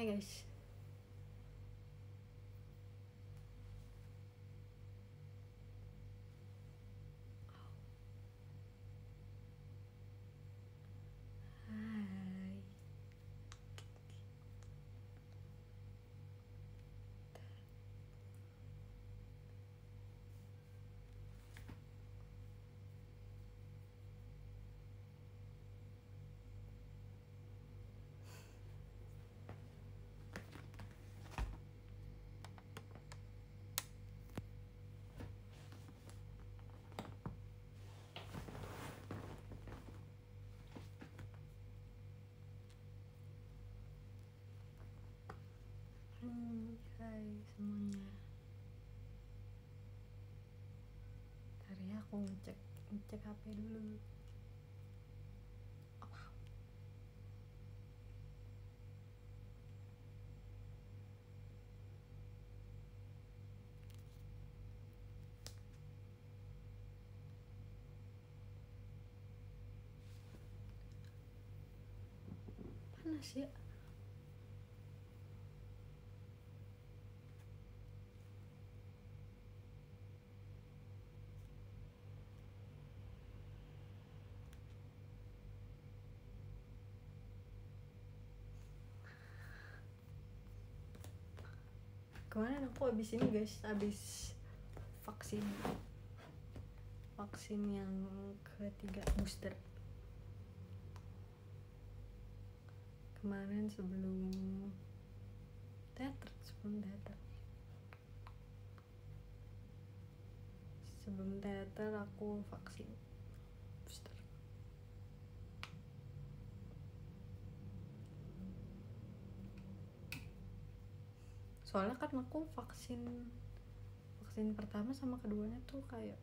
Hai guys. Hai. Hai semuanya. Ntar ya aku ngecek HP dulu. Panas ya. Kemarin aku abis ini guys, abis vaksin yang ketiga booster. Kemarin sebelum teater. Sebelum teater aku vaksin booster. Soalnya kan aku vaksin pertama sama keduanya tuh kayak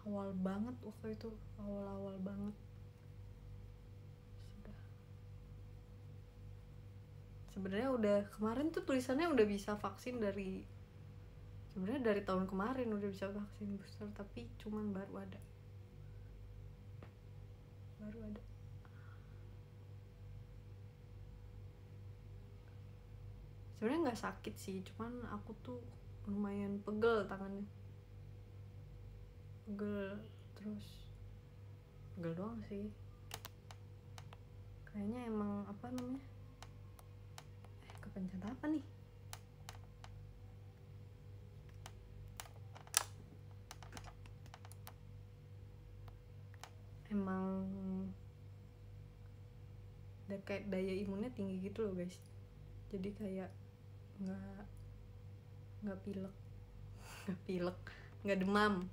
awal banget waktu itu, awal banget. Sebenarnya udah kemarin tuh tulisannya udah bisa vaksin dari tahun kemarin udah bisa vaksin booster, tapi cuman baru ada. Sebenarnya nggak sakit sih, cuman aku tuh lumayan pegel tangannya, pegel doang sih. Kayaknya emang apa namanya? Kepencet apa nih? Emang kayak daya imunnya tinggi gitu loh guys. Jadi kayak nggak pilek, nggak demam.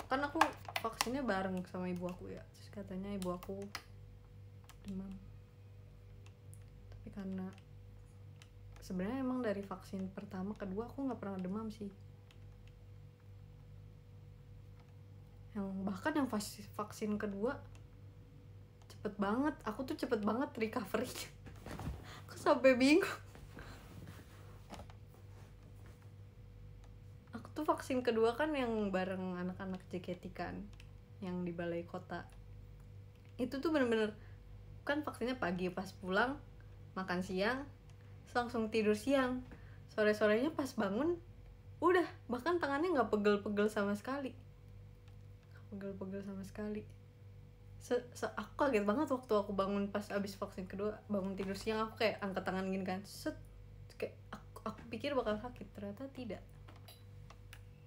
Kan aku vaksinnya bareng sama ibu aku ya, terus katanya ibu aku demam. Tapi karena sebenarnya emang dari vaksin pertama kedua aku nggak pernah demam sih. Bahkan yang vaksin kedua cepet banget recovery. Aku sampai bingung. Aku tuh vaksin kedua kan yang bareng anak-anak JKT kan, yang di balai kota. Itu tuh bener-bener kan vaksinnya pagi, pas pulang makan siang langsung tidur siang. Sore-sorenya pas bangun udah, bahkan tangannya nggak pegel-pegel sama sekali. Aku kaget banget waktu aku bangun pas abis vaksin kedua, bangun tidur siang aku kayak angkat tangan gini kan, kayak aku pikir bakal sakit, ternyata tidak.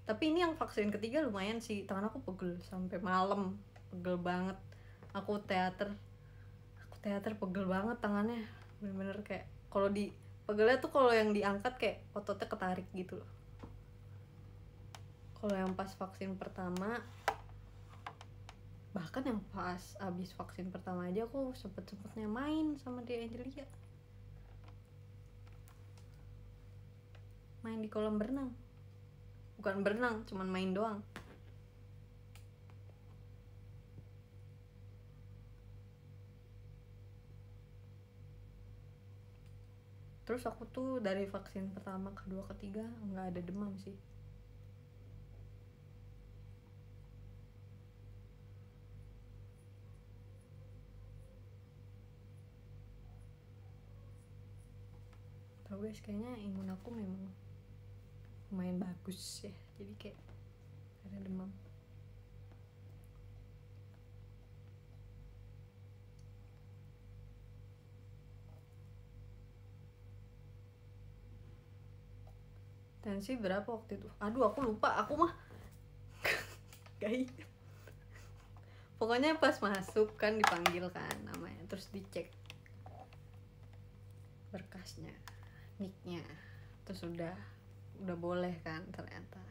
Tapi ini yang vaksin ketiga lumayan sih, tangan aku pegel sampai malam, pegel banget. Aku teater pegel banget tangannya, bener-bener kayak pegelnya tuh kalau yang diangkat kayak ototnya ketarik gitu loh. Kalau yang pas vaksin pertama, bahkan yang pas abis vaksin pertama aja aku sempetnya main sama dia Angelia, main di kolam berenang. Bukan berenang, cuman main doang. Terus aku tuh dari vaksin pertama, kedua, ketiga nggak ada demam sih. tahu guys, kayaknya imun aku memang lumayan bagus ya, jadi kayak ada demam. Tensi berapa waktu itu? Aduh aku lupa, aku mah gak ingat. Pokoknya pas masuk kan dipanggil kan namanya, terus dicek berkasnya, nicknya, terus udah boleh kan ternyata.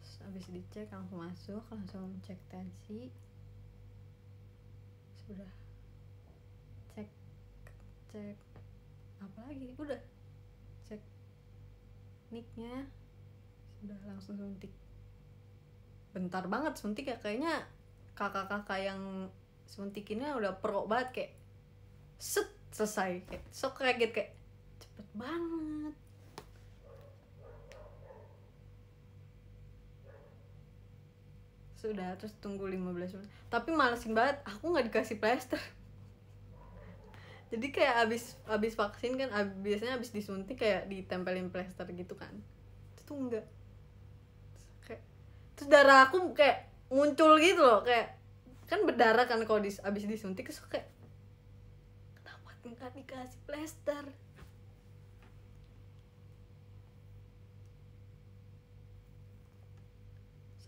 Terus habis dicek langsung masuk, langsung cek tensi, sudah cek apa lagi, udah cek nicknya, sudah langsung suntik. Bentar banget suntik ya, kayaknya kakak-kakak yang suntikinnya udah pro banget, kayak set selesai, kayak sok kaget, kayak cepet banget. Sudah, terus tunggu 15 menit, tapi malesin banget, aku nggak dikasih plester. Jadi kayak abis vaksin kan, biasanya abis disuntik kayak ditempelin plester gitu kan, itu tuh enggak. Terus darah aku kayak muncul gitu loh, kayak kan berdarah kan kalau abis disuntik, terus kayak kenapa nggak dikasih plester.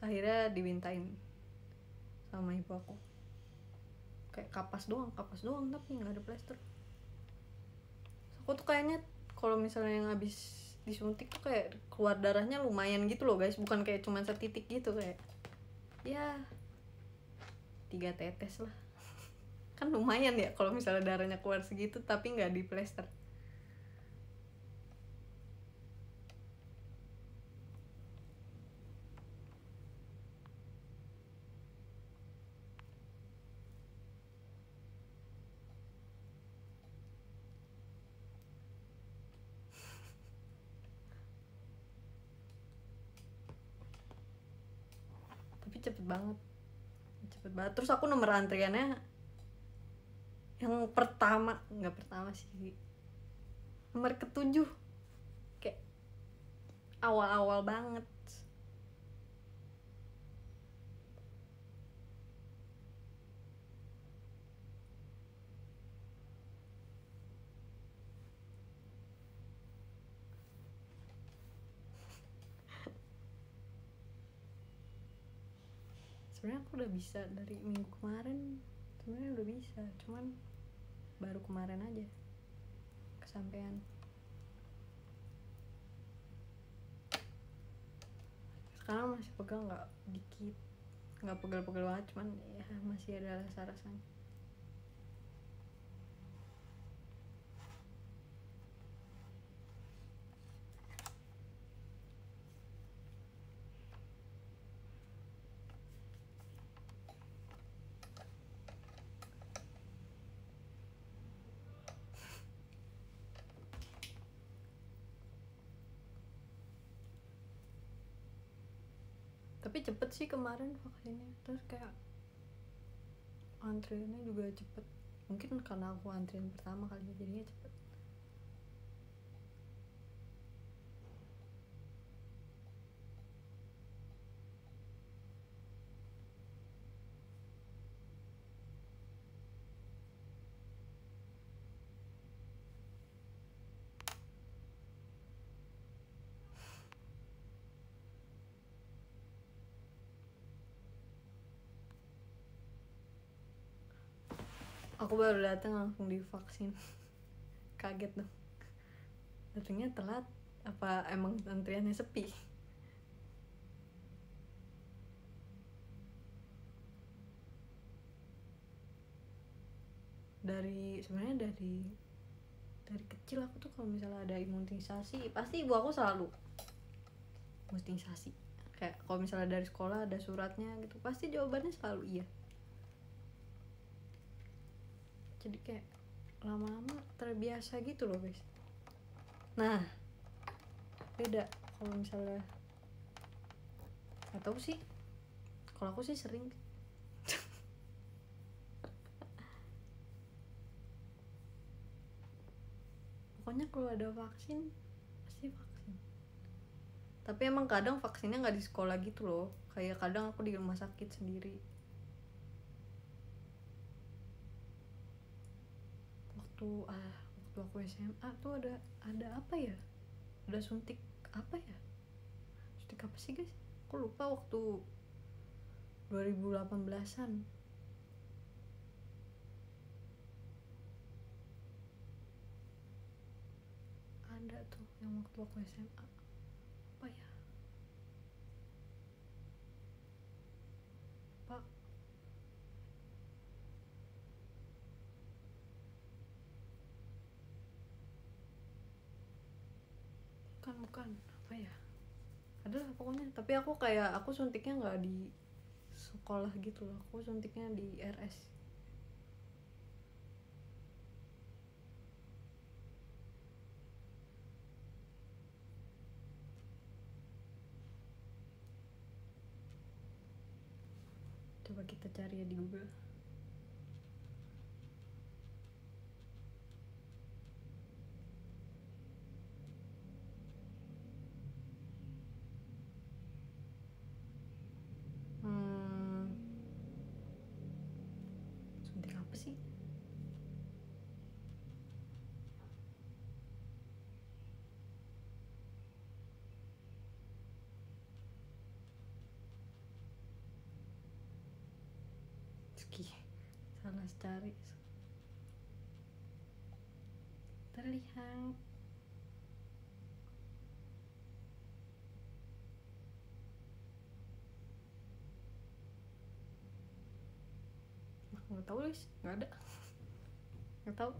Akhirnya dimintain sama ibu aku kayak kapas doang tapi nggak ada plester. Aku tuh kayaknya kalau misalnya yang abis disuntik tuh kayak keluar darahnya lumayan gitu loh guys, bukan kayak cuma setitik gitu, kayak ya 3 tetes lah. Kan lumayan ya kalau misalnya darahnya keluar segitu tapi nggak di plester. Tapi cepet banget. Terus aku nomor antriannya yang nggak pertama sih, nomor ke-7, kayak awal-awal banget. Sebenarnya aku udah bisa dari minggu kemarin, sebenarnya udah bisa, cuman baru kemarin aja kesampean. Sekarang masih pegal, nggak dikit, nggak pegal-pegal banget, cuman ya masih ada rasa-rasanya. Tapi cepet sih kemarin vaksinnya, terus kayak antriannya juga cepet, mungkin karena aku antrian pertama kali ya, jadinya cepet. Aku baru datang langsung divaksin. Kaget dong, datangnya telat apa emang antriannya sepi. Sebenarnya dari kecil aku tuh kalau misalnya ada imunisasi pasti ibu aku selalu imunisasi. Kayak kalau misalnya dari sekolah ada suratnya gitu, pasti jawabannya selalu iya. Jadi kayak lama-lama terbiasa gitu loh guys. Nah beda kalau misalnya, nggak tahu sih, kalau aku sih sering. pokoknya kalau ada vaksin pasti vaksin. Tapi emang kadang vaksinnya nggak di sekolah gitu loh, kayak kadang aku di rumah sakit sendiri. Waktu aku SMA tuh ada apa ya, ada suntik apa ya, suntik apa sih guys, aku lupa. Waktu 2018-an ada tuh yang waktu aku SMA, apa ya, pak, bukan apa ya, adalah pokoknya. Tapi aku kayak aku suntiknya nggak di sekolah gitu loh, aku suntiknya di RS. Coba kita cari ya di Google. Suntik apa sih? Salah cari. Terlihat. Nggak tahu guys, nggak ada. Nggak tahu.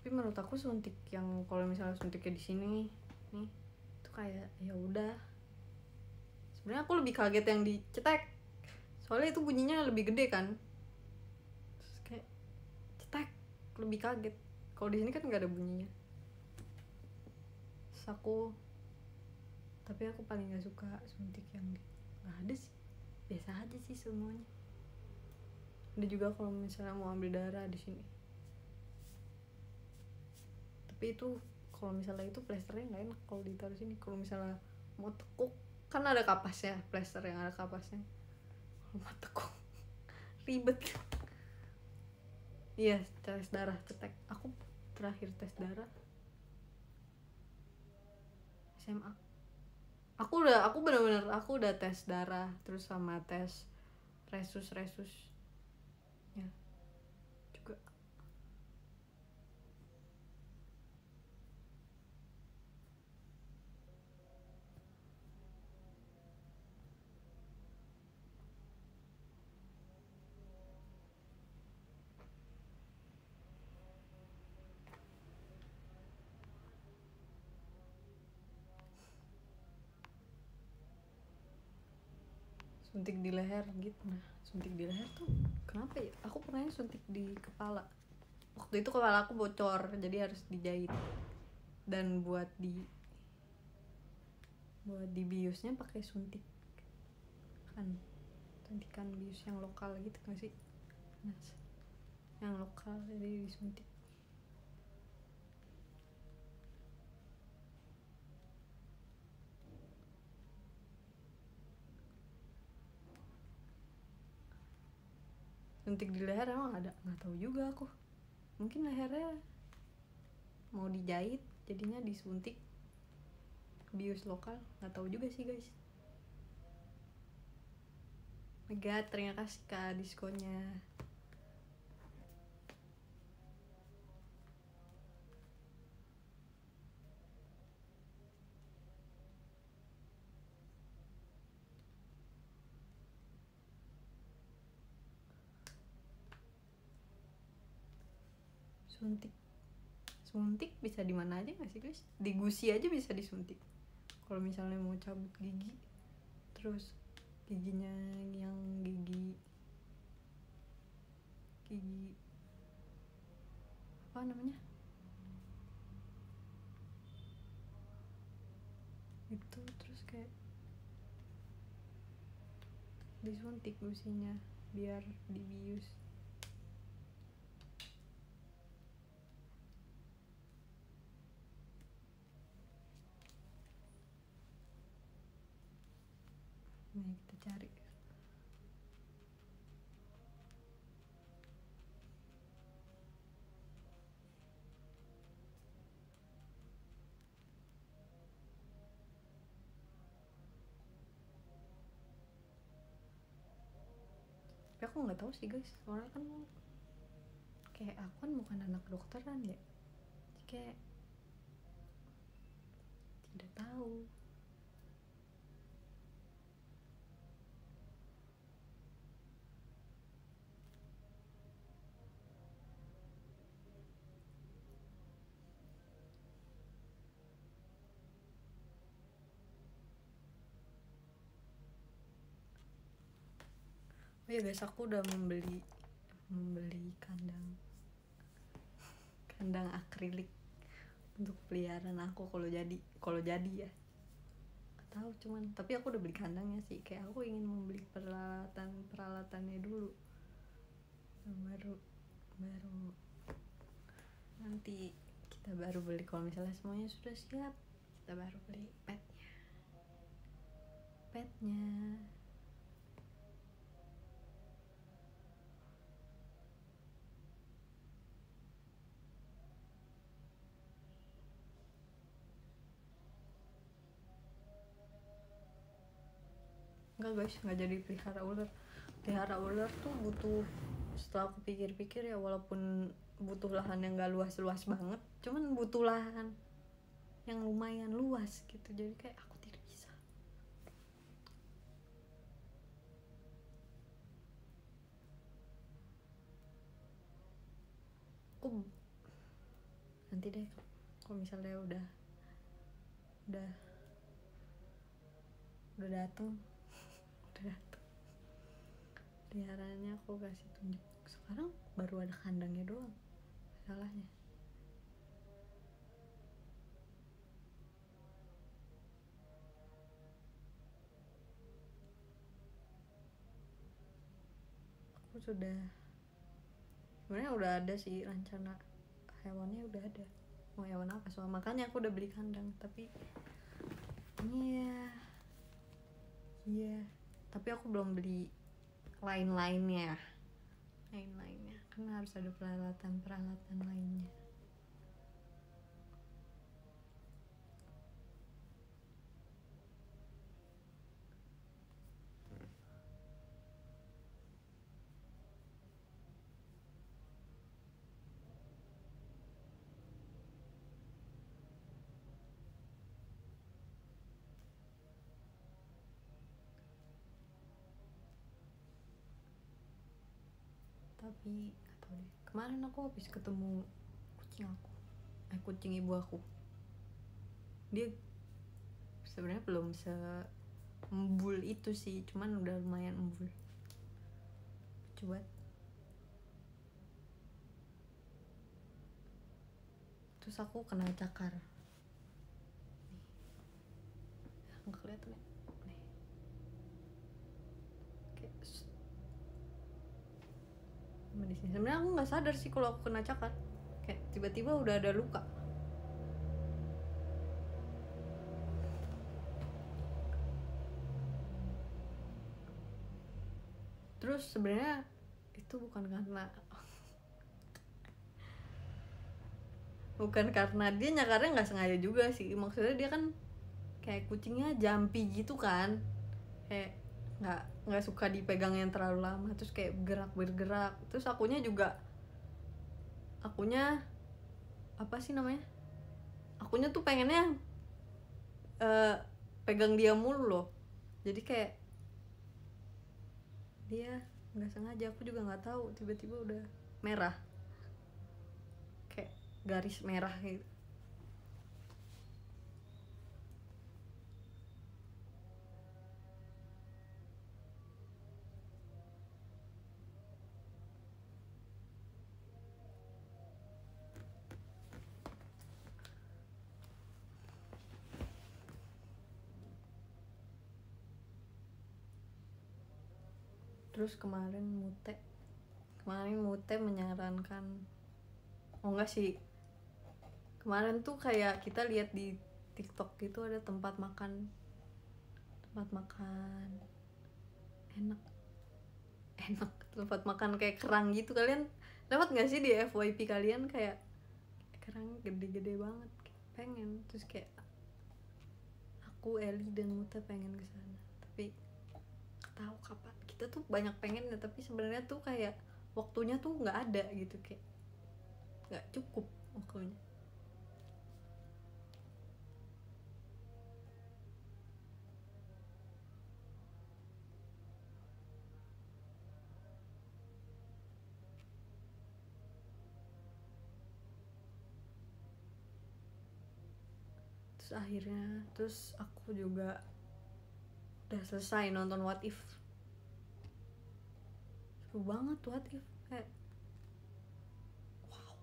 Tapi menurut aku suntik yang kalau misalnya suntiknya di sini nih, itu kayak ya udah. Sebenarnya aku lebih kaget yang dicetek, soalnya itu bunyinya lebih gede kan. Terus kayak cetek, lebih kaget. Kalau di sini kan nggak ada bunyinya. Terus tapi aku paling nggak suka suntik yang nggak ada sih, biasa aja sih semuanya. Ada juga kalau misalnya mau ambil darah di sini. Tapi itu kalau misalnya itu plesternya nggak enak kalau ditaruh sini. Kalau misalnya mau tekuk kan ada kapasnya, plester yang ada kapasnya. Kalau mau tekuk ribet. Iya, tes darah, cetek. Aku terakhir tes darah SMA. Aku benar-benar udah tes darah terus sama tes resus ya juga. Suntik di leher gitu. Nah, suntik di leher tuh kenapa ya? Aku pernah suntik di kepala. Waktu itu kepala aku bocor, jadi harus dijahit. Dan buat biusnya pakai suntik kan, suntikan bius yang lokal gitu nggak sih? Nah, yang lokal jadi disuntik. Suntik di leher emang ada? Nggak tahu juga aku. Mungkin lehernya mau dijahit, jadinya disuntik bius lokal. Nggak tahu juga sih guys. Mega, terima kasih kak diskonnya. Suntik bisa di mana aja nggak sih guys? Di gusi aja bisa disuntik. Kalau misalnya mau cabut gigi, terus giginya yang gigi apa namanya? itu. Terus kayak disuntik businya biar dibius. Nah kita cari. Tapi aku nggak tahu sih guys, soalnya kan kayak aku kan bukan anak kedokteran ya, jadi kayak tidak tahu. Oh ya guys, aku udah membeli kandang akrilik untuk peliharaan aku kalau jadi ya. Gak tahu cuman, tapi aku udah beli kandangnya sih. Kayak aku ingin membeli peralatannya dulu. Baru nanti kita baru beli kalau misalnya semuanya sudah siap. Kita baru beli petnya. Enggak guys, nggak jadi pelihara ular tuh butuh, setelah aku pikir-pikir ya, walaupun butuh lahan yang gak luas-luas banget, cuman butuh lahan yang lumayan luas gitu. Jadi kayak aku tidak bisa. Aku nanti deh kalau misalnya udah dateng peliharaannya aku kasih tunjuk. Sekarang baru ada kandangnya doang salahnya. Aku sebenarnya udah ada sih rencana hewannya, udah ada mau hewan apa, soal makanya aku udah beli kandang. Tapi iya tapi aku belum beli lainnya karena harus ada peralatan lainnya. Tapi gak tau deh, kemarin aku habis ketemu kucing ibu aku. Dia sebenarnya belum embul itu sih, cuman udah lumayan embul. Coba terus aku kena cakar nih, nggak kelihatan ya nih, kayak di sini. Sebenarnya aku nggak sadar sih kalau aku kena cakar, kayak tiba-tiba udah ada luka. Terus sebenarnya itu bukan karena dia nyakarnya nggak sengaja juga sih. Maksudnya dia kan kayak kucingnya jumpy gitu kan, kayak nggak suka dipegang yang terlalu lama, terus kayak bergerak. Terus akunya apa sih namanya, akunya tuh pengennya pegang dia mulu loh. Jadi kayak dia nggak sengaja, aku juga nggak tahu, tiba-tiba udah merah, kayak garis merah gitu. Terus kemarin Mute menyarankan, oh enggak sih, kemarin tuh kayak kita lihat di TikTok gitu ada tempat makan enak tempat makan kayak kerang gitu. Kalian lewat nggak sih di FYP kalian, kayak kerang gede-gede banget, pengen. Terus kayak aku, Eli dan Muta pengen ke sana, tapi nggak tahu kapan. Kita tuh banyak pengen ya, tapi sebenarnya tuh kayak waktunya tuh nggak ada gitu, kayak nggak cukup waktunya. Terus akhirnya aku juga udah selesai nonton What If. Seru banget What If, kayak wow.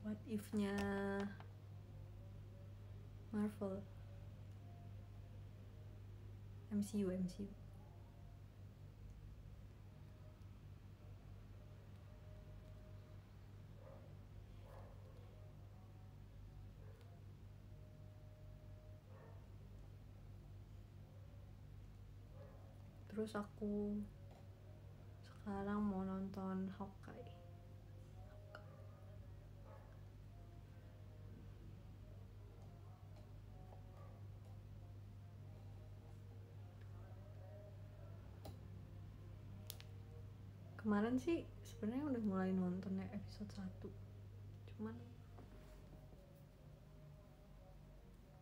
What If-nya Marvel, MCU. Terus aku sekarang mau nonton Hawkeye. Kemarin sih sebenarnya udah mulai nonton ya episode 1, cuman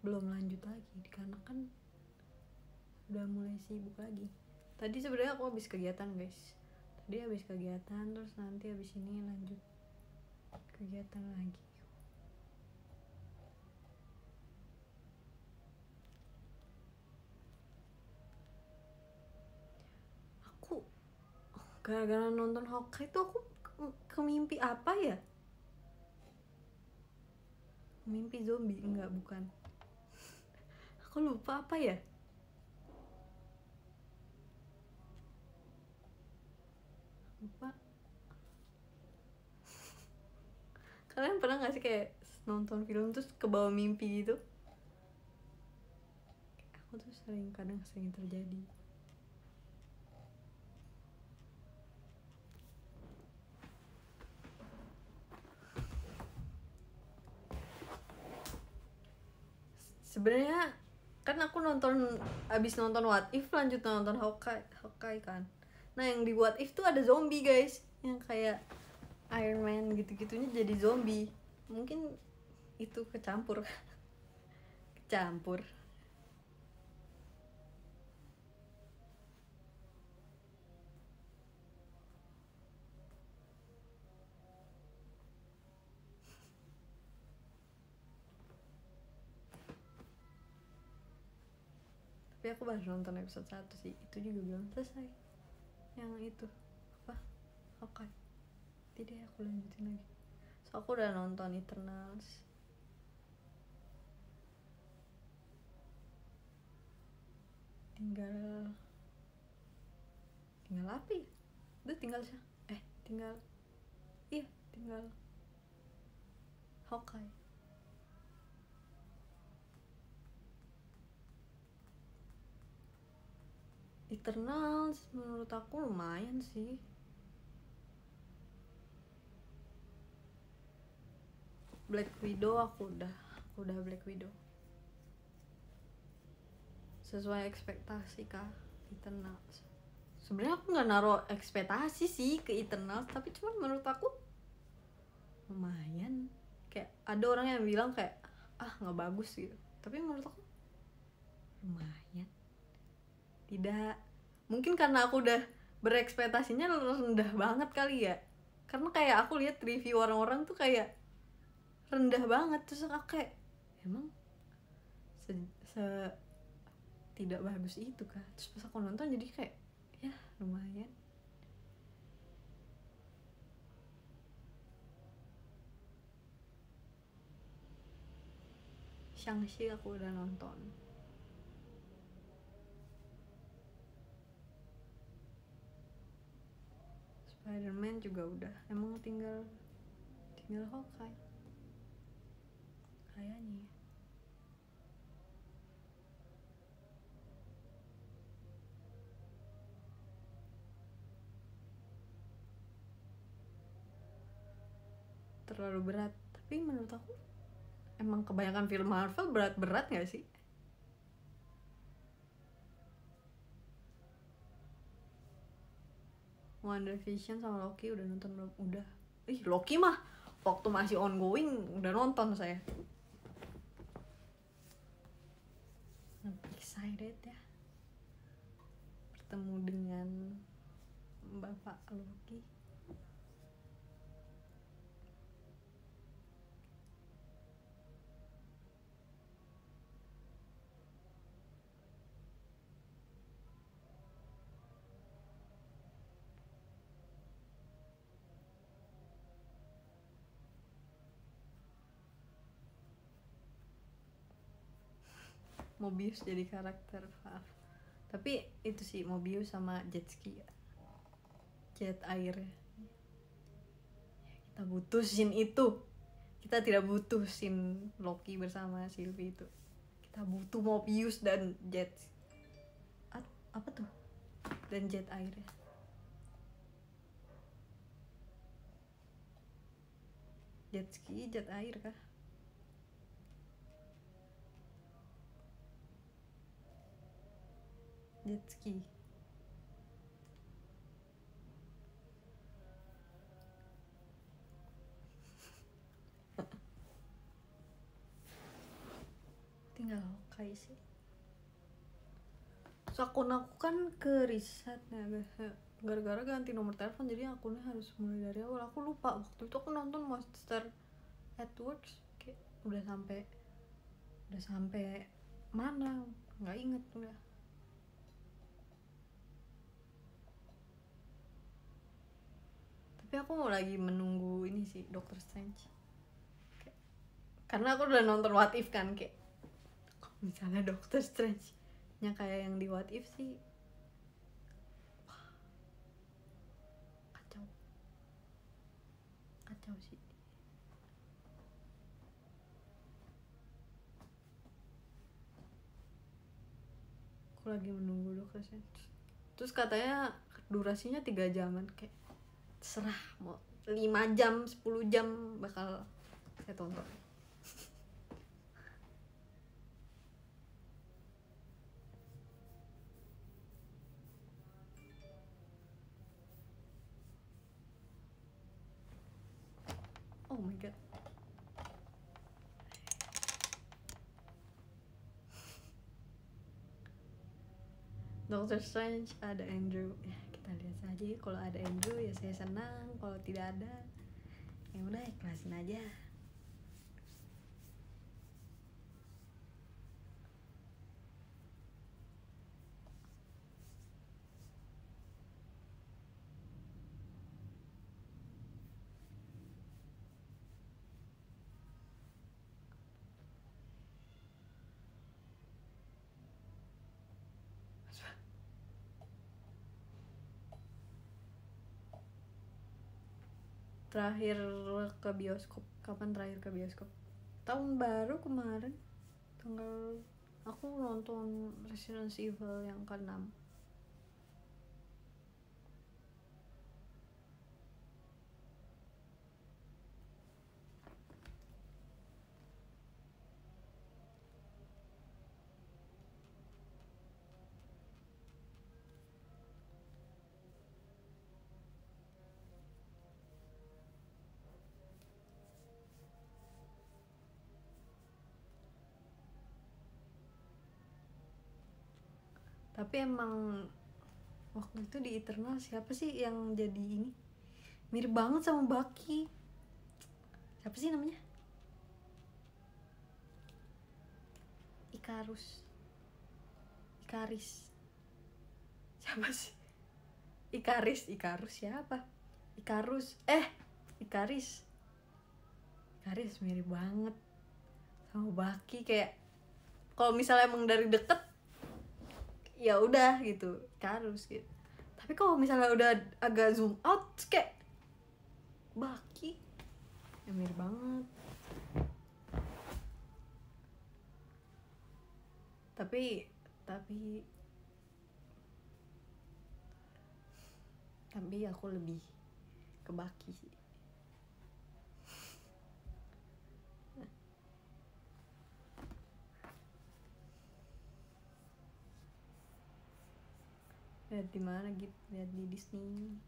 belum lanjut lagi karena kan udah mulai sibuk lagi. Tadi sebenarnya aku habis kegiatan guys, terus nanti habis ini lanjut kegiatan lagi. Aku gara-gara nonton Hawkeye itu aku kemimpi apa ya? Mimpi zombie? Enggak, bukan. Aku lupa apa ya? Lupa. Kalian pernah gak sih kayak nonton film terus kebawa mimpi gitu? Aku tuh kadang sering terjadi. Sebenarnya kan aku abis nonton What If lanjut nonton Hawkeye kan. Nah yang di What If tuh ada zombie guys, yang kayak Iron Man gitu-gitunya jadi zombie. Mungkin itu kecampur. Tapi aku baru nonton episode 1 sih, itu juga belum selesai. Yang itu apa? Hawkeye. Tidak, aku lanjutin lagi. So aku udah nonton Eternals. Tinggal apa ya? Tinggal Hawkeye. Eternals menurut aku lumayan sih. Black Widow aku udah Black Widow. Sesuai ekspektasi kah Eternals? Sebenarnya aku nggak naruh ekspektasi sih ke Eternals, tapi cuma menurut aku lumayan. Kayak ada orang yang bilang kayak nggak bagus gitu, tapi menurut aku lumayan. Tidak, mungkin karena aku udah berekspektasinya rendah banget kali ya, karena kayak aku lihat review orang-orang tuh kayak rendah banget. Terus aku kayak emang tidak bagus itu kah? Terus pas aku nonton jadi kayak ya lumayan. Shang-Chi aku udah nonton. Spider-Man juga udah. Emang tinggal Hawkeye kayaknya. Terlalu berat, tapi menurut aku emang kebanyakan film Marvel berat-berat gak sih? WandaVision sama Loki udah nonton belum? Udah. Loki mah waktu masih ongoing udah nonton saya. Excited ya bertemu dengan Bapak Loki. Mobius jadi karakter Valve. Tapi itu sih Mobius sama jet ski ya. Jet air ya. Kita butuh scene itu. Kita tidak butuh scene Loki bersama Sylvie itu. Kita butuh Mobius dan jet apa tuh? Dan jet air ya. Jet ski, jet air kah? Jet ski. Tinggal Hawkeye sih. So akun aku kan ke riset ya, gara-gara ganti nomor telepon jadi akunnya harus mulai dari awal. Aku lupa waktu itu aku nonton Monster at Work kayak udah sampai mana nggak inget udah. Tapi aku mau lagi menunggu ini sih Doctor Strange kayak, karena aku udah nonton What If kan, kayak misalnya Doctor Strange nya kayak yang di What If sih, wah, kacau sih. Aku lagi menunggu Doctor Strange. Terus katanya durasinya 3 jaman, kayak serah mau 5 jam 10 jam bakal saya tonton. Oh my god. Doctor Strange ada Andrew ya, kita lihat saja. Kalau ada Andrew ya saya senang, kalau tidak ada ya udah ikhlasin aja. Terakhir ke bioskop kapan? Terakhir ke bioskop tahun baru kemarin, tanggal aku nonton Resident Evil yang ke-6. Tapi emang waktu itu di Eternal siapa sih yang jadi ini mirip banget sama Bucky, siapa sih namanya? Ikaris siapa sih? Ikaris siapa? Ikaris mirip banget sama Baki kayak kalau misalnya emang dari deket ya udah gitu harus gitu, tapi kalau misalnya udah agak zoom out kayak Baki ya mirip banget. tapi tapi tapi aku lebih ke Baki sih. Lihat di mana gitu, lihat di Disney.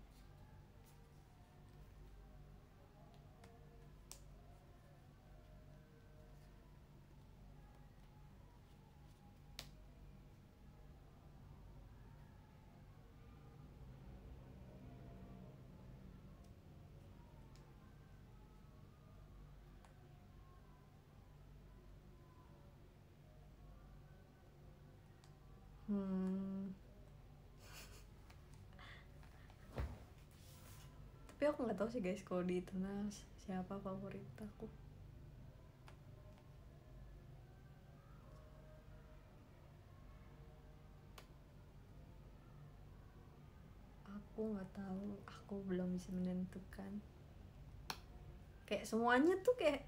Tapi aku nggak tahu sih guys kalau di Eternals siapa favorit aku. Aku nggak tahu, aku belum bisa menentukan. Kayak semuanya tuh kayak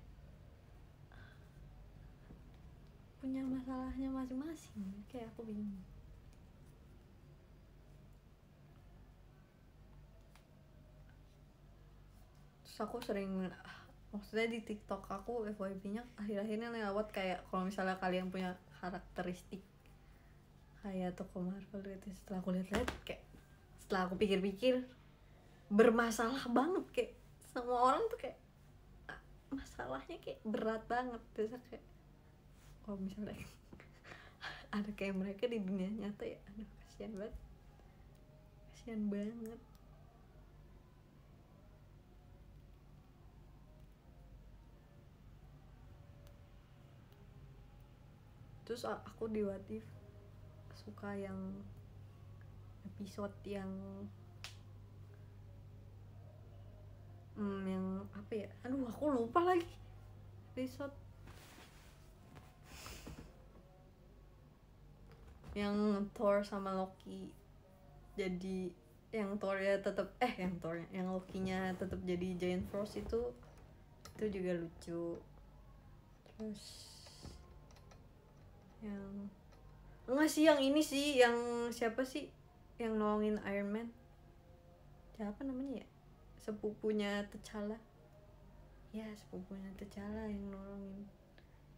punya masalahnya masing-masing, kayak aku bingung. Terus aku sering, maksudnya di TikTok aku FYP-nya akhir-akhirnya lewat kayak kalau misalnya kalian punya karakteristik kayak tokoh Marvel gitu. Setelah aku lihat-lihat kayak, setelah aku pikir-pikir bermasalah banget, kayak semua orang tuh kayak masalahnya kayak berat banget. Terus kayak kalau misalnya ada kayak mereka di dunia nyata ya, aduh kasihan banget, kasihan banget. Terus aku di What If suka yang episode yang apa ya, aduh aku lupa lagi episode yang Thor sama Loki jadi, yang Thor-nya tetap yang Loki-nya tetap jadi Giant Force itu juga lucu. Terus yang enggak sih, yang ini sih, yang siapa sih yang nolongin Iron Man, siapa namanya ya, sepupunya T'Challa ya, sepupunya T'Challa yang nolongin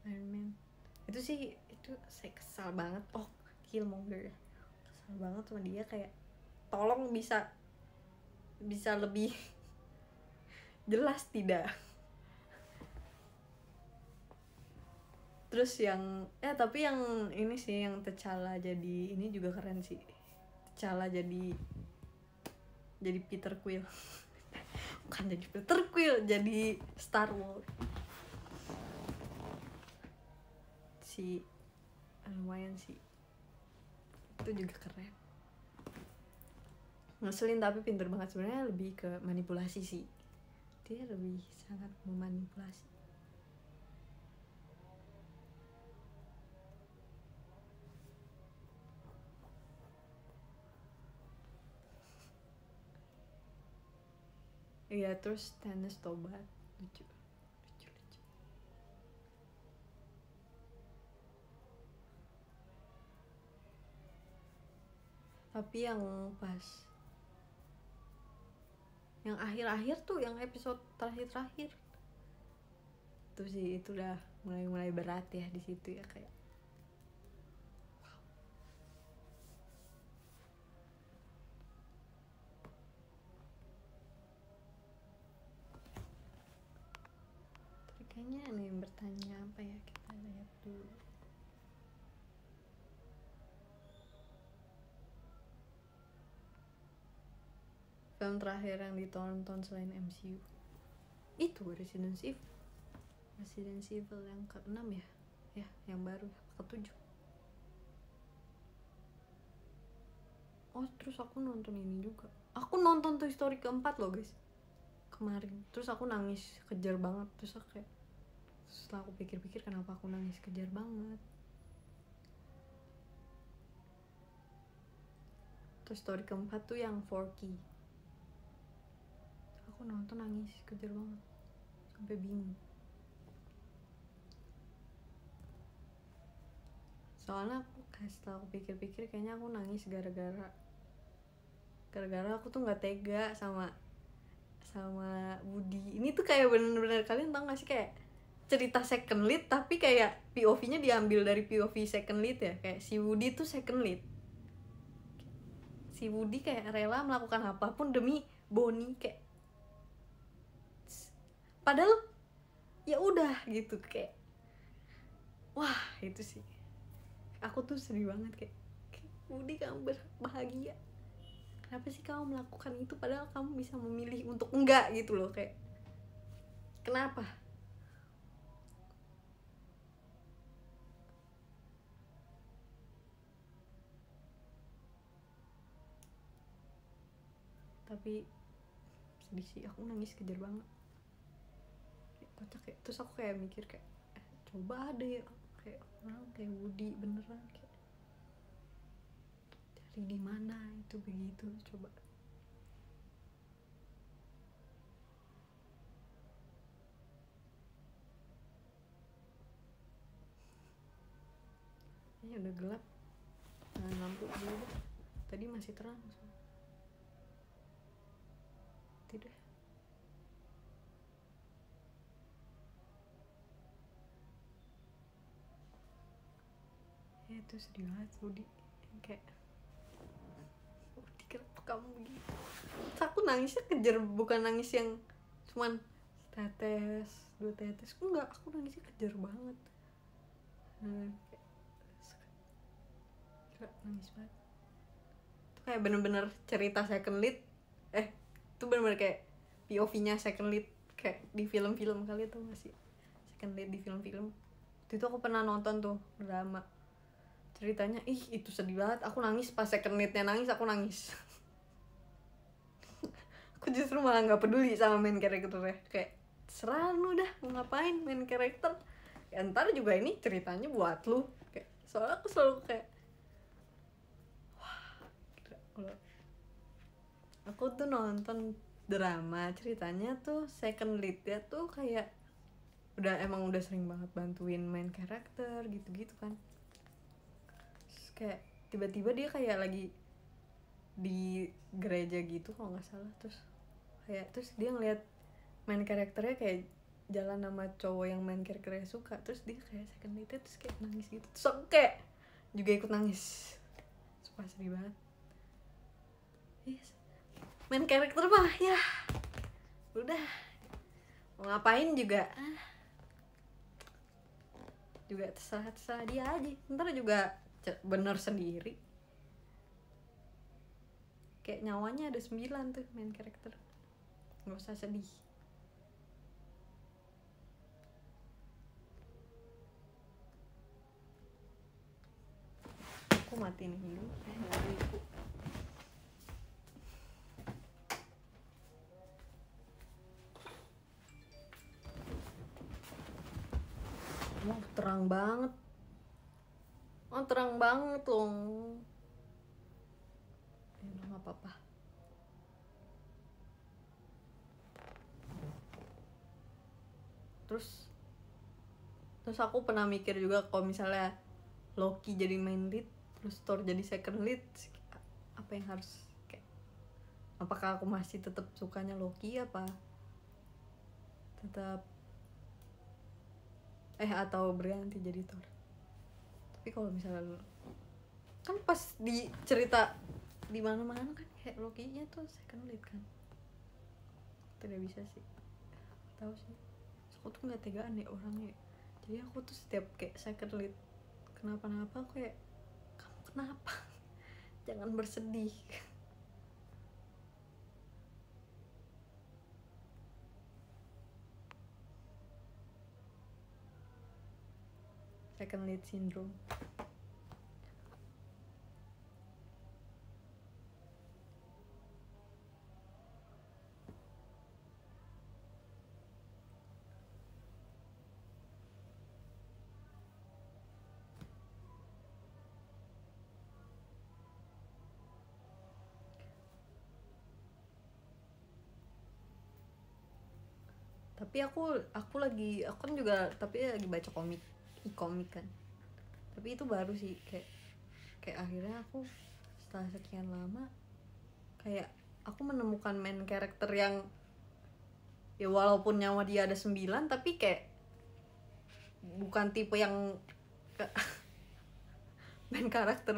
Iron Man. Itu sih, itu saya kesal banget. Oh, Killmonger, kesal banget sama dia, kayak tolong bisa lebih jelas tidak. Terus yang tapi yang ini sih, yang T'Challa jadi ini juga keren sih. T'Challa jadi Peter Quill. Bukan jadi Peter Quill, jadi Star Wars. Lumayan sih. Itu juga keren. Ngeselin tapi pinter banget, sebenarnya lebih ke manipulasi sih. Dia lebih sangat memanipulasi. Iya, terus Thanos tobat, lucu. Tapi yang pas yang akhir-akhir tuh, yang episode terakhir tuh sih, itu udah mulai berat ya di situ ya, kayak kayaknya ada yang bertanya apa ya, kita lihat dulu. Film terakhir yang ditonton selain MCU itu Resident Evil yang ke-6 ya, yang baru ke-7. Oh, terus aku nonton ini juga, aku nonton Toy Story ke-4 loh guys kemarin. Terus aku nangis kejar banget, terus aku kayak Setelah aku pikir-pikir kenapa aku nangis kejar banget. Terus story keempat tuh yang Forky. Aku nonton nangis kejar banget sampai bingung. Soalnya setelah aku pikir-pikir kayaknya aku nangis gara-gara aku tuh nggak tega sama Woody. Ini tuh kayak bener-bener, kalian tau gak sih kayak cerita second lead tapi kayak POV-nya diambil dari POV second lead ya. Kayak si Woody tuh second lead. Si Woody kayak rela melakukan apapun demi Bonnie, kayak padahal ya udah gitu, kayak wah itu sih aku tuh sedih banget, kayak Woody kamu bahagia, kenapa sih kamu melakukan itu padahal kamu bisa memilih untuk enggak gitu loh, kayak kenapa. Tapi sedih sih, aku nangis kejar banget, kayak kocak kayak. Terus aku kayak mikir kayak coba ada ya kayak orang kayak Woody beneran, kayak dari di mana itu begitu, coba. Ini udah gelap, nah, lampu dulu, tadi masih terang tidak. Ya itu sedih banget Woody, kayak Woody kenapa kamu begitu. Terus aku nangisnya kejar, bukan nangis yang cuman tetes, 2 tetes, enggak, aku nangisnya kejar banget. Kayak nangis banget. Itu kayak bener-bener cerita second lead, itu bener-bener kayak POV-nya second lead kayak di film-film kali tuh masih second lead di film-film. Waktu itu aku pernah nonton tuh drama, ceritanya itu sedih banget, aku nangis pas second leadnya nangis, aku nangis. Aku justru malah nggak peduli sama main karakternya, kayak serah lu dah mau ngapain main karakter ya, ntar juga ini ceritanya buat lu, kayak soalnya aku selalu kayak wah gila. Aku tuh nonton drama ceritanya tuh second lead ya tuh kayak udah sering banget bantuin main karakter gitu-gitu kan. Terus kayak tiba-tiba dia kayak lagi di gereja gitu kalau nggak salah, terus dia ngeliat main karakternya kayak jalan sama cowok yang main karakternya suka, terus dia kayak second lead terus kayak nangis gitu, terus aku kayak juga ikut nangis. Sumpah sedih banget. Yes. Main karakter mah ya udah mau ngapain juga terserah dia aja, ntar juga bener sendiri. Kayak nyawanya ada 9 tuh main karakter, nggak usah sedih. Aku matiin dulu wah terang banget, terang banget loh. Nggak apa-apa. Terus aku pernah mikir juga kalau misalnya Loki jadi main lead terus Thor jadi second lead, apa yang harus, kayak apakah aku masih tetap sukanya Loki apa tetap atau berganti jadi Thor. Tapi kalau misalnya kan pas di cerita di mana-mana kan kayak Loki-nya tuh second lead kan, tidak bisa sih, tahu sih. Aku tuh nggak tegaan ya orangnya, jadi aku tuh setiap kayak second lead kenapa-napa aku kayak kamu kenapa jangan bersedih. Second lead syndrome. Tapi aku kan juga tapi lagi baca komik kan. Tapi itu baru sih kayak akhirnya aku setelah sekian lama kayak aku menemukan main karakter yang ya walaupun nyawa dia ada 9 tapi kayak bukan tipe yang main karakter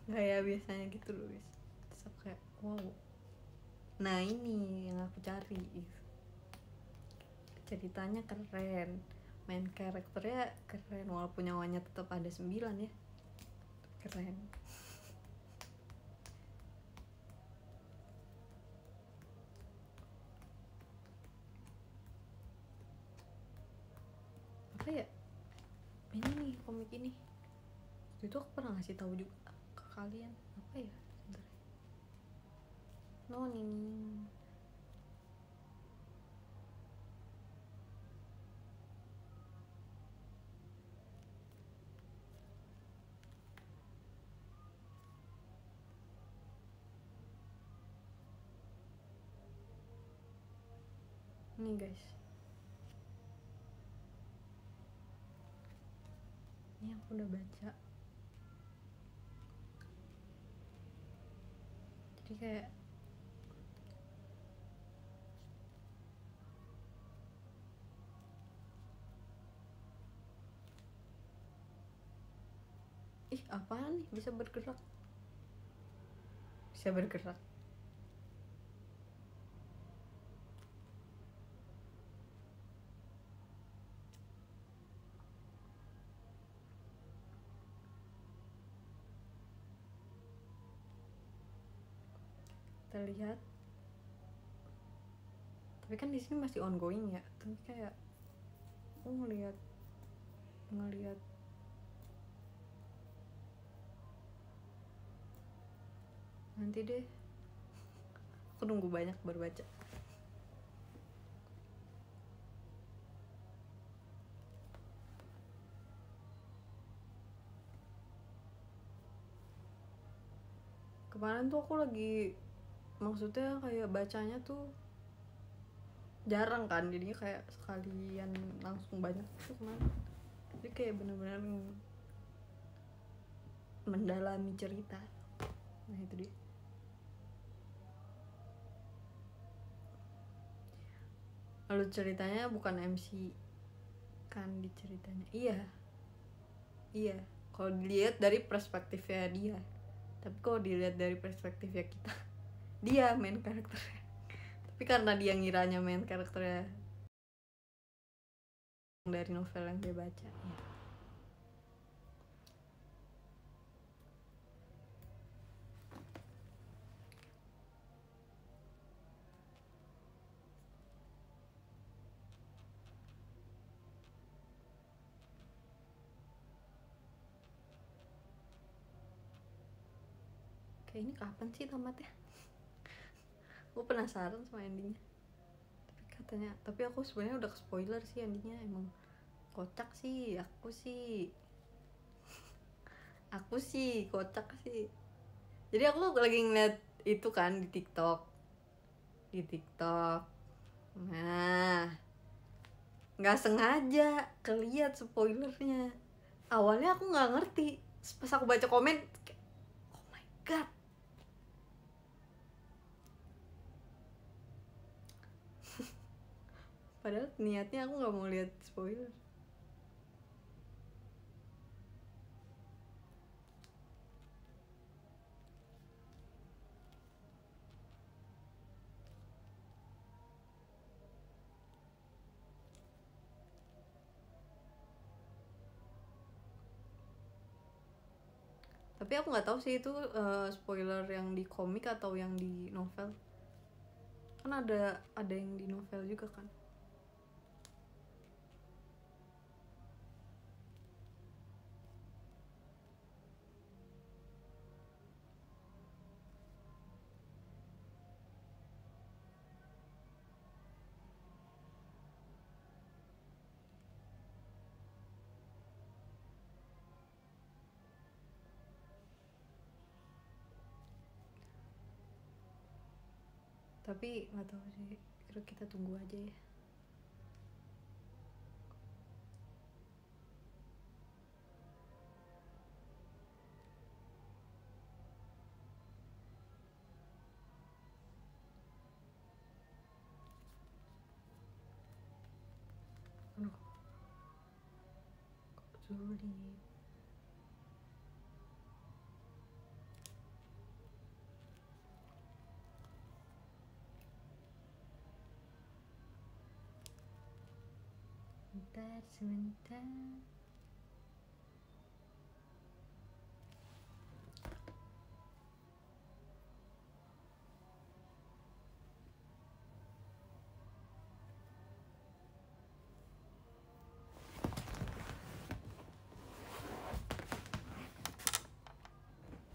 kayak biasanya gitu loh guys. Terus aku kayak wow, nah ini yang aku cari gitu. Ceritanya keren, main karakternya keren walaupun nyawanya tetap ada 9 ya, keren. Apa ya ini nih komik ini, itu aku pernah ngasih tahu juga ke kalian. Apa ya sebentar, noning nih guys, ini aku udah baca. Jadi kayak apaan nih bisa bergerak kita lihat. Tapi kan di sini masih ongoing ya, tapi kayak aku ngelihat nanti deh, aku nunggu banyak baru baca. Kemarin tuh aku lagi, maksudnya kayak bacanya tuh jarang kan, jadinya kayak sekalian langsung banyak tuh kemarin. Jadi kayak bener-bener mendalami cerita. Nah itu dia. Lalu ceritanya bukan MC kan di ceritanya. Iya kalau dilihat dari perspektifnya dia, tapi kalau dilihat dari perspektifnya kita, dia main karakternya. Tapi karena dia ngiranya main karakternya dari novel yang dia baca ya. Kayak ini kapan sih tamatnya? Gue penasaran sama endingnya. Tapi aku sebenarnya udah ke spoiler sih endingnya, emang kocak sih. Aku sih kocak sih. Jadi aku lagi ngeliat itu kan di TikTok. Nah, nggak sengaja keliat spoilernya. Awalnya aku nggak ngerti. Pas aku baca komen, oh my god. Padahal niatnya aku nggak mau lihat spoiler. Tapi aku nggak tahu sih itu spoiler yang di komik atau yang di novel. Kan ada yang di novel juga kan. Tapi nggak tahu sih, kira kita tunggu aja ya. Aduh, kok sulit. Sebentar.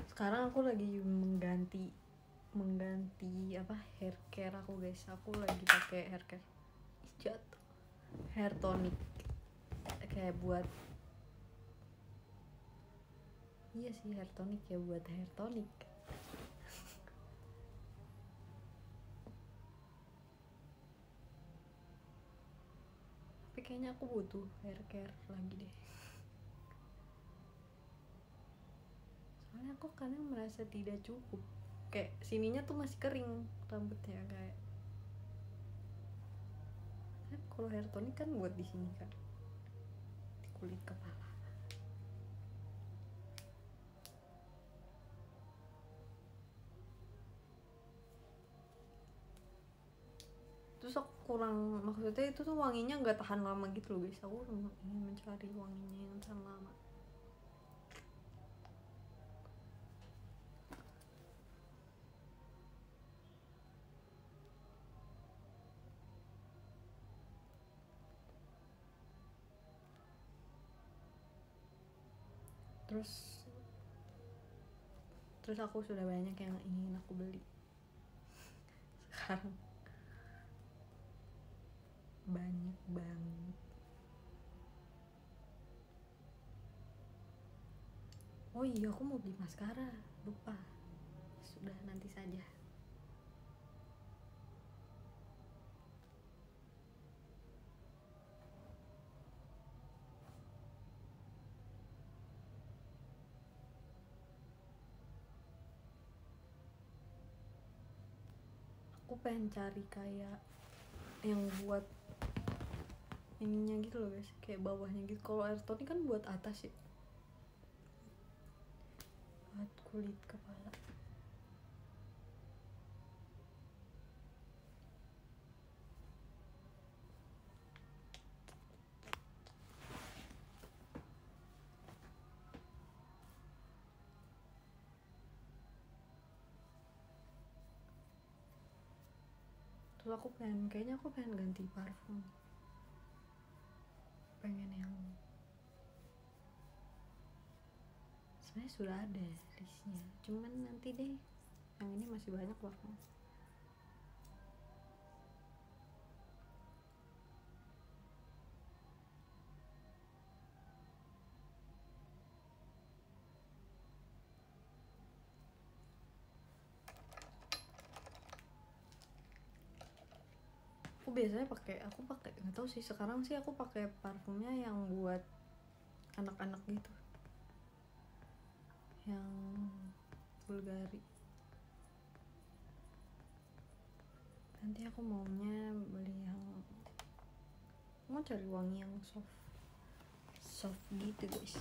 Sekarang aku lagi mengganti apa, hair care aku guys. Aku lagi pakai hair care, jatuh, hair tonic, kayak buat, iya sih hair tonic ya, buat hair tonic. Tapi kayaknya aku butuh hair care lagi deh, soalnya aku kadang merasa tidak cukup, kayak sininya tuh masih kering rambutnya, kayak kan kalau hair tonic kan buat di sini kan, di kulit kepala. Terus aku kurang, maksudnya itu tuh wanginya nggak tahan lama gitu loh guys. Aku ingin mencari wanginya yang tahan lama. Terus aku sudah banyak yang ingin aku beli sekarang, banyak banget. Oh iya, aku mau beli maskara, lupa. Sudah, nanti saja. Aku pengen cari kayak yang buat ininya gitu loh guys, kayak bawahnya gitu. Kalau air tonic kan buat atas ya, buat kulit kepala. Terus kayaknya aku pengen ganti parfum, pengen yang, sebenarnya sudah ada listnya, cuman nanti deh, yang ini masih banyak parfum. Aku pakai nggak tahu sih, sekarang sih aku pakai parfumnya yang buat anak-anak gitu, yang Bulgari. Nanti aku maunya beli yang, mau cari wangi yang soft gitu guys,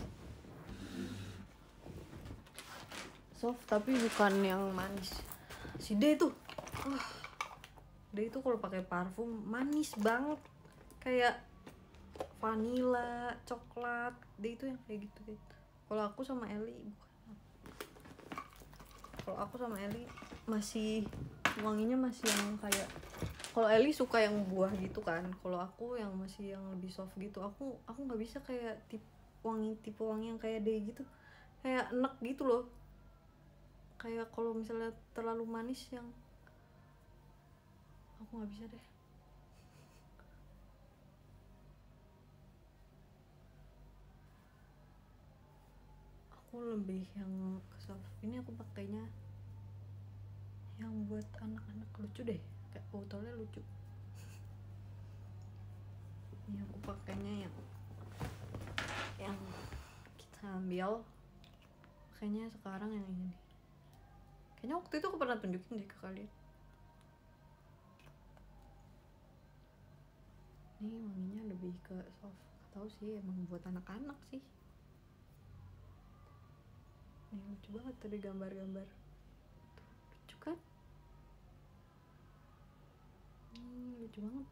soft tapi bukan yang manis. Si D tuh, dia itu kalau pakai parfum manis banget, kayak vanilla, coklat. Dia itu yang kayak gitu. Kalau aku sama Eli masih wanginya masih yang kayak, kalau Eli suka yang buah gitu kan, kalau aku yang masih yang lebih soft gitu. Aku nggak bisa kayak tipe wangi yang kayak dia gitu, kayak enek gitu loh. Kayak kalau misalnya terlalu manis, yang aku nggak bisa deh. Aku lebih yang soft. Ini aku pakainya yang buat anak-anak, lucu deh kayak botolnya lucu. Ini aku pakainya yang kita ambil, kayaknya sekarang yang ini nih. Kayaknya waktu itu aku pernah tunjukin deh ke kalian. Ini wanginya lebih ke soft, gak tau sih, emang buat anak-anak sih. Ini lucu banget tadi gambar-gambar. Lucu kan? Lucu banget.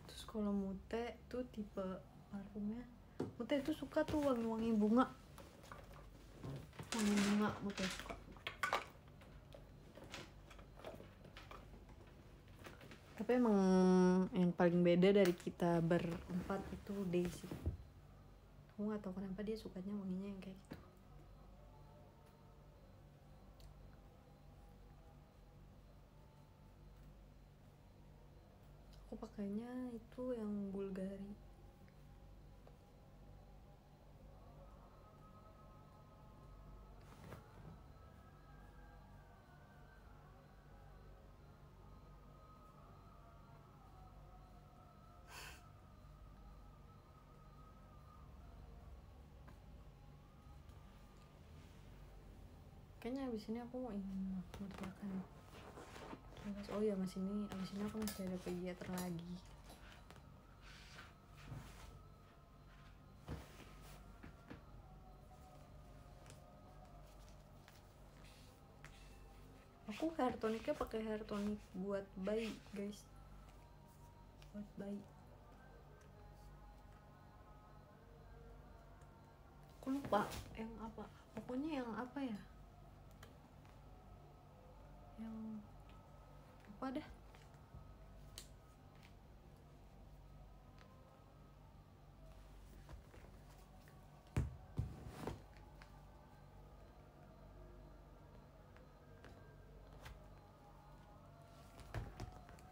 Terus kalau Mute tuh tipe parfumnya, Mute tuh suka tuh wangi-wangi bunga. Wangi bunga Mute suka. Tapi emang yang paling beda dari kita berempat itu Daisy. Aku gak tahu kenapa dia sukanya wanginya yang kayak gitu. Aku pakainya itu yang Bulgari. Kayaknya abis ini aku mau teriakan. Oh ya, abis ini aku masih ada kegiatan lagi. Aku hair tonicnya pakai hair tonic buat bayi guys, buat bayi. Aku lupa yang apa, pokoknya yang apa ya, yang lupa deh.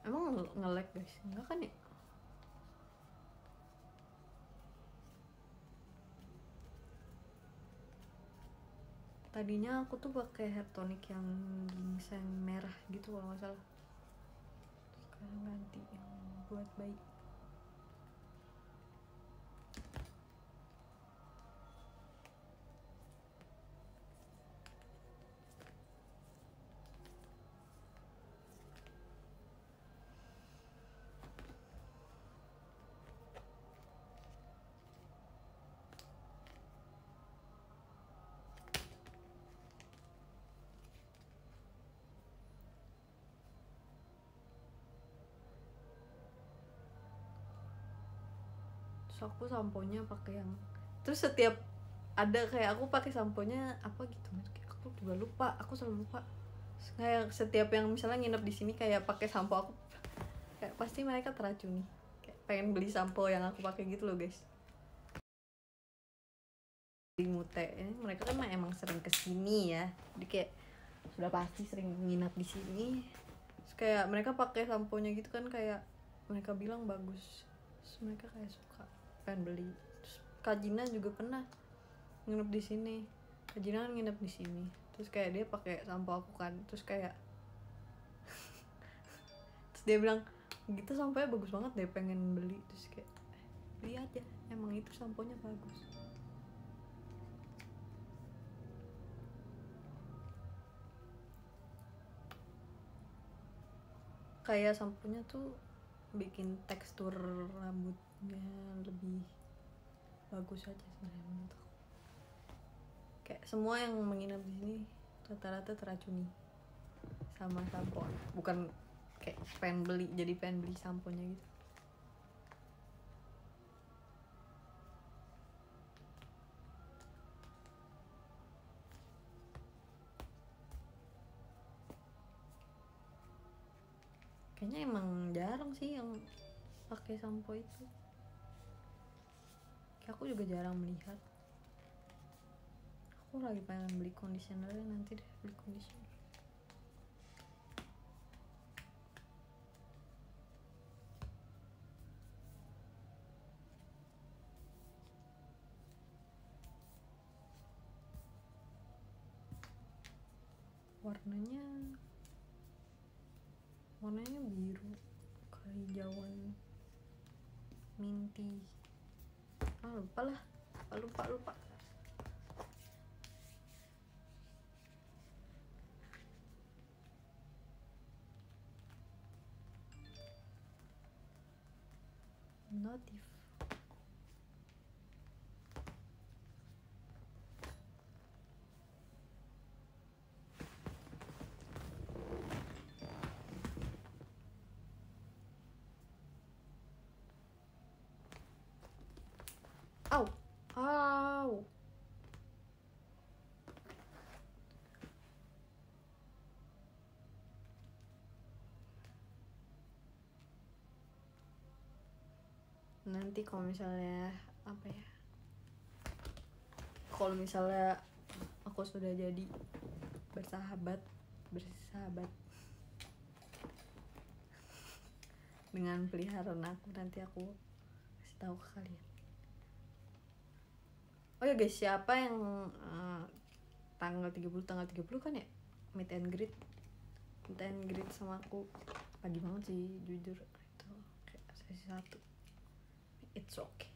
Emang nge-lag guys? Enggak kan ya? Tadinya aku tuh pakai hair tonic yang ginseng merah gitu kalau nggak salah. Sekarang ganti yang buat bayi. Terus aku samponya pakai yang, terus setiap ada kayak aku pakai samponya apa gitu, aku juga lupa, aku selalu lupa. Kayak setiap yang misalnya nginep di sini kayak pakai sampo aku, kayak pasti mereka teracuni, kayak pengen beli sampo yang aku pakai gitu loh guys. Di Mute ini mereka kan emang sering kesini ya, jadi kayak sudah pasti sering nginap di sini. Terus kayak mereka pakai samponya gitu kan, kayak mereka bilang bagus, terus mereka kayak suka pengen beli. Terus Kak Jina juga pernah nginep di sini, Kak Jina kan nginep di sini, terus kayak dia pakai sampo aku kan, terus kayak terus dia bilang gitu samponya bagus banget deh, pengen beli. Terus kayak beli aja, emang itu samponya bagus. Kayak samponya tuh bikin tekstur rambutnya lebih bagus aja sebenarnya menurut aku. Kayak semua yang menginap di sini rata-rata teracuni sama sampo, bukan kayak pengen beli samponya gitu. Kayaknya emang jarang sih yang pakai sampo itu. Kayak aku juga jarang melihat. Aku Aku lagi pengen beli conditioner, nanti deh beli conditioner. Warnanya biru kehijauan minty. Lupa. Notif. Au. Nanti kalau misalnya aku sudah jadi bersahabat dengan peliharaan aku, nanti aku kasih tahu ke kalian. Oh ya guys, siapa yang tanggal 30 kan ya meet and greet sama aku, pagi banget sih jujur, itu kayak sesi 1. It's okay.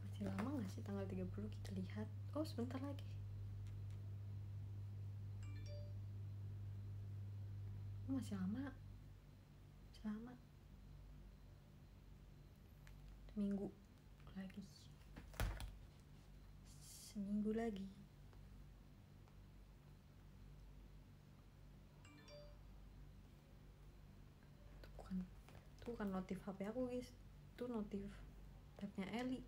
Masih lama gak sih tanggal 30? Kita lihat. Oh, sebentar lagi. Masih lama. Seminggu lagi. Itu bukan notif HP aku guys, itu notif tabnya Eli.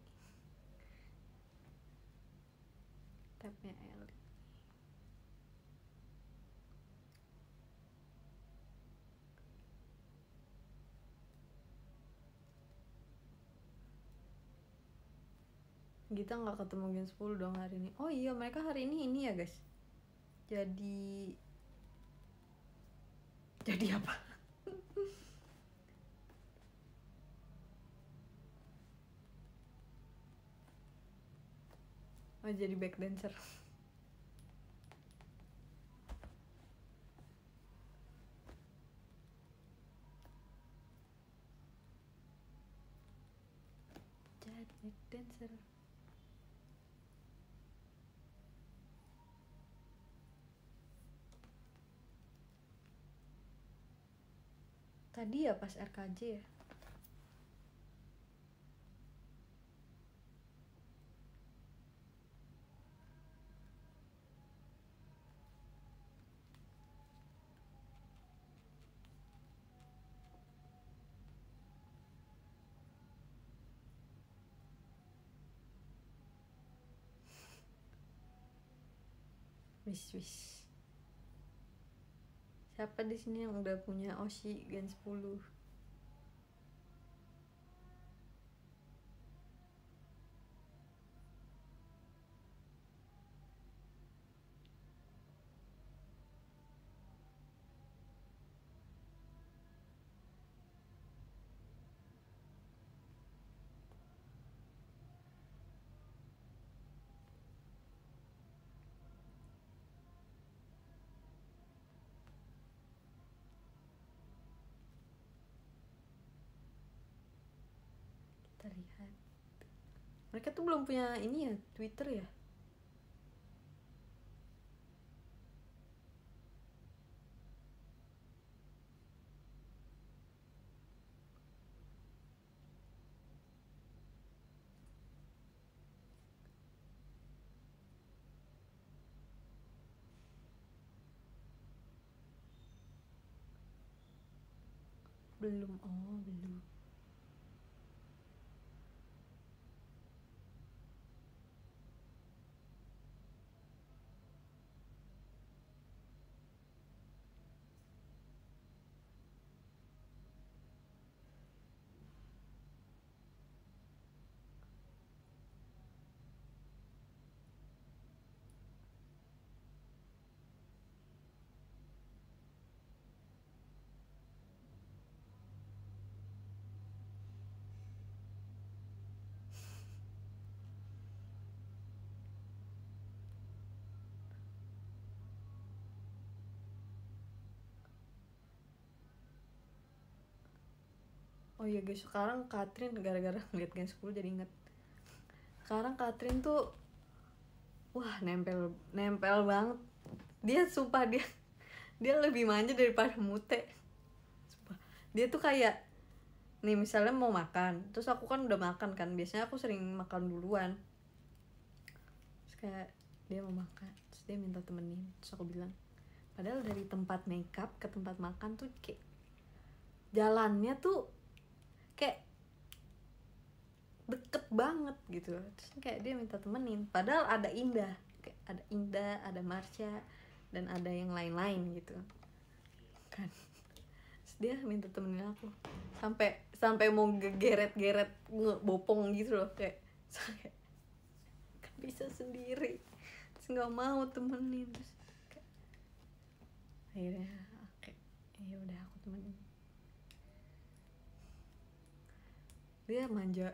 Kita nggak ketemu jam 10 dong hari ini. Oh iya, mereka hari ini ya guys, jadi apa? Oh, jadi back dancer. Tadi ya pas RKJ ya. Wish. Siapa di sini yang udah punya Oshi Gen 10? Kita lihat. Mereka tuh belum punya ini ya, Twitter ya? Belum. Oh iya guys, sekarang Katrin gara-gara ngeliat Gen 10 jadi inget. Sekarang Katrin tuh wah nempel banget. Dia sumpah dia lebih manja daripada Mute. Sumpah. Dia tuh kayak nih misalnya mau makan, terus aku kan udah makan kan, biasanya aku sering makan duluan. Terus kayak dia mau makan, terus dia minta temenin, terus aku bilang, padahal dari tempat makeup ke tempat makan tuh kayak jalannya tuh kayak deket banget gitu. Terus kayak dia minta temenin, padahal ada Indah, kayak ada Indah, ada Marsha, dan ada yang lain-lain gitu kan. Terus dia minta temenin aku sampai mau geret-geret bopong gitu loh, kayak kan bisa sendiri, terus nggak mau temenin. Terus kayak, akhirnya kayak ya udah aku temenin. Dia manja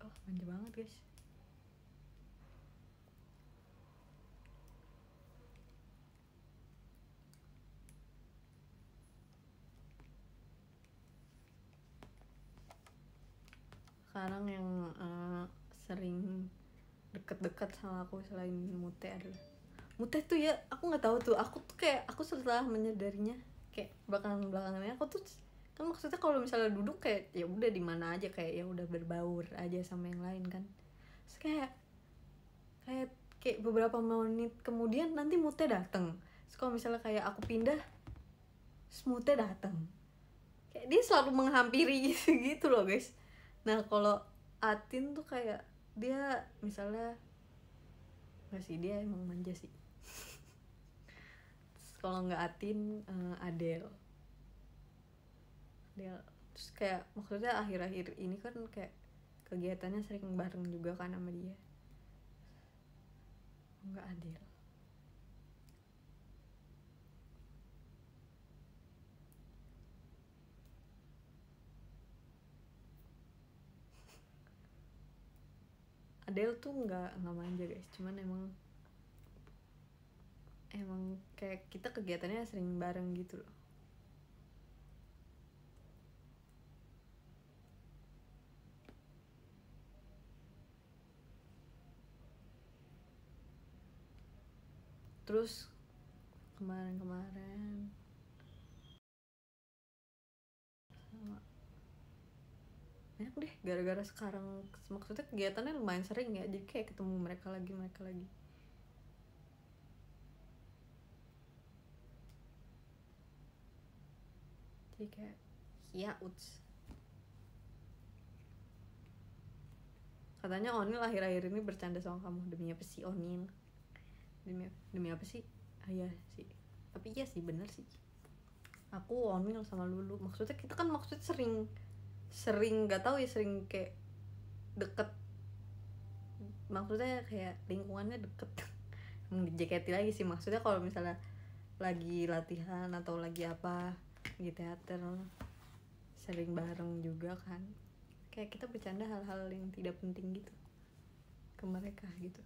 oh manja banget guys. Sekarang yang sering deket-deket sama aku selain Mute adalah Mute tuh ya, aku nggak tahu tuh, aku tuh kayak aku setelah menyadarinya kayak belakangan ini aku tuh kan maksudnya kalau misalnya duduk kayak ya udah di mana aja, kayak ya udah berbaur aja sama yang lain kan. Terus kayak beberapa menit kemudian nanti Mute dateng. Terus kalau misalnya kayak aku pindah, Mute dateng, kayak dia selalu menghampiri gitu loh guys. Nah kalau Atin tuh kayak dia misalnya nggak sih, dia emang manja sih. Kalau nggak Atin, Adele. Terus kayak maksudnya akhir-akhir ini kan kayak kegiatannya sering bareng juga kan sama dia. Nggak Adele. Adele tuh nggak manja guys, cuman emang kayak kita kegiatannya sering bareng gitu loh. Terus kemarin sama banyak deh, gara-gara sekarang maksudnya kegiatannya lumayan sering ya, jadi kayak ketemu mereka lagi. Jadi kayak ya uts. Katanya Onil akhir-akhir ini bercanda sama kamu. Demi apa sih Onil? Demi apa sih? Ah iya sih, tapi iya sih bener sih. Aku Onil sama Lulu, maksudnya kita kan maksudnya sering nggak tahu ya, sering kayak deket, maksudnya kayak lingkungannya deket. Emang dijeketi lagi sih, maksudnya kalau misalnya lagi latihan atau lagi apa di teater sering bareng juga kan, kayak kita bercanda hal-hal yang tidak penting gitu ke mereka gitu.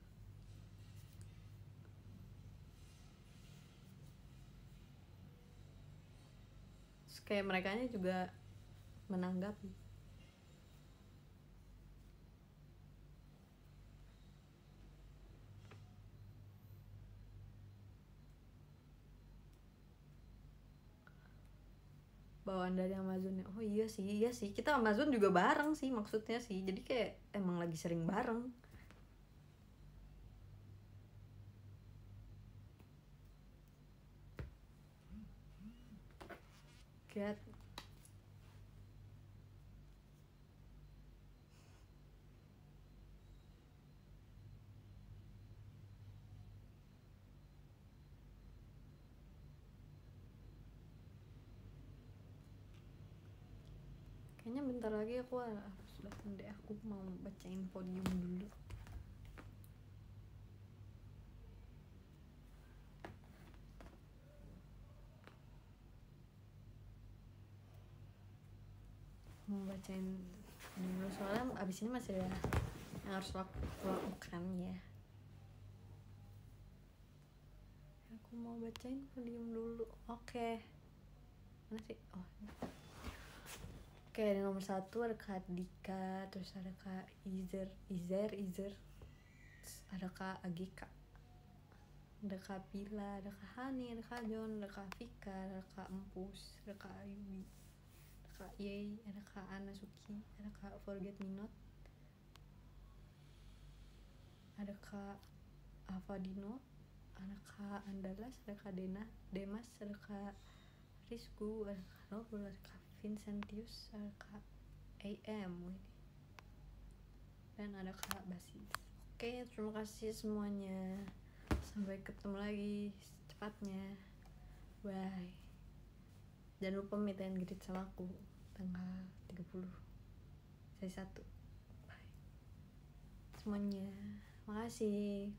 Terus kayak merekanya juga menanggapi. Bawaan dari Amazon ya, oh iya sih kita Amazon juga bareng sih maksudnya sih, jadi kayak emang lagi sering bareng. Kayak kayaknya bentar lagi aku harus datang deh, aku mau bacain podium dulu. Mau bacain dulu soalnya abis ini masih ada yang harus aku lakukan ya. Aku mau bacain podium dulu. Oke. Mana sih? Oh. Kayak di nomor 1 ada Kak Dika, terus ada Kak Izer, terus ada Kak Agika, ada Kak Pila, ada Kak Hani, ada Kak John, ada Kak Vika, ada Kak Empus, ada Kak Ayubi, ada Kak Yei, ada Kak Ana Suki, ada Kak Forget Me Not, ada Kak Avadino, ada Kak Andalas, ada Kak Demas, ada Kak Rizku, ada Kak Nobel, ada Kak Vincentius, ada Kak AM, dan ada Kak Basis. Oke, terima kasih semuanya. Sampai ketemu lagi secepatnya. Bye. Jangan lupa meet and greet sama aku tanggal 30 saya 1. Bye semuanya. Makasih.